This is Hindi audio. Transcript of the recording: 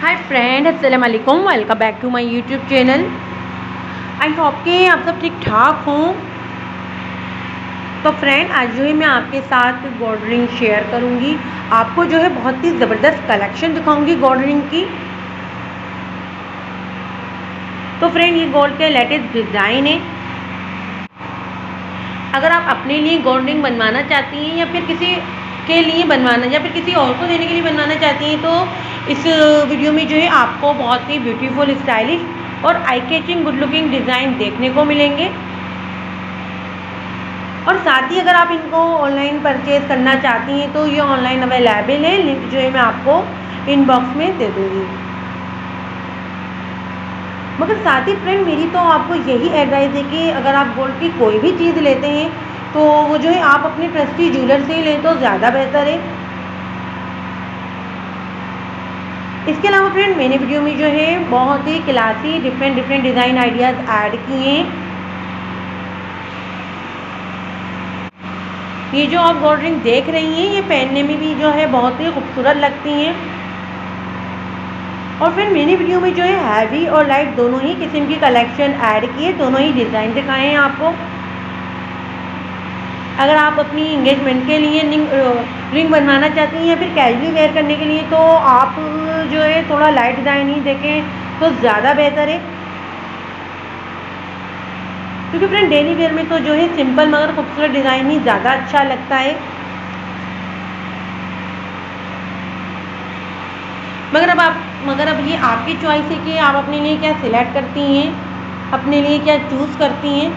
हाय फ्रेंड, अस्सलाम वालेकुम। Welcome back to my YouTube channel. I hope कि आप सब ठीक ठाक हों। तो फ्रेंड, आज जो है मैं आपके साथ गोल्ड रिंग शेयर करूंगी। आपको जो है बहुत ही ज़बरदस्त कलेक्शन दिखाऊंगी गोल्ड रिंग की। तो फ्रेंड, ये गोल्ड के लेटेस्ट डिज़ाइन है। अगर आप अपने लिए गोल्ड रिंग बनवाना चाहती हैं या फिर किसी के लिए बनवाना या फिर किसी और को देने के लिए बनवाना चाहती हैं तो इस वीडियो में जो है आपको बहुत ही ब्यूटीफुल, स्टाइलिश और eye catching, good looking design देखने को मिलेंगे। और साथ ही अगर आप इनको ऑनलाइन परचेज करना चाहती हैं तो ये ऑनलाइन अवेलेबल है। लिंक जो है मैं आपको इनबॉक्स में दे दूँगी। मगर साथ ही फ्रेंड, मेरी तो आपको यही एडवाइस है कि अगर आप गोल्ड की कोई भी चीज़ लेते हैं तो वो जो है आप अपने ट्रस्टी ज्वेलर से ही लें तो ज़्यादा बेहतर है। इसके अलावा फ्रेंड, मैंने वीडियो में जो है बहुत ही classy different design ideas add किए हैं। ये जो आप गोल्ड रिंग देख रही हैं ये पहनने में भी जो है बहुत ही खूबसूरत लगती हैं। और फिर मैंने वीडियो में जो है हैवी और लाइट दोनों ही किस्म की कलेक्शन ऐड की है, दोनों ही डिज़ाइन दिखाए हैं आपको। अगर आप अपनी इंगेजमेंट के लिए रिंग बनवाना चाहती हैं या फिर कैजुअली वेयर करने के लिए तो आप जो है थोड़ा लाइट डिज़ाइन ही देखें तो ज़्यादा बेहतर है। क्योंकि फ्रेंड, डेली वेयर में तो जो है सिंपल मगर खूबसूरत डिज़ाइन ही ज़्यादा अच्छा लगता है। मगर अब ये आपकी चॉइस है कि आप अपने लिए क्या सिलेक्ट करती हैं, अपने लिए क्या चूज़ करती हैं।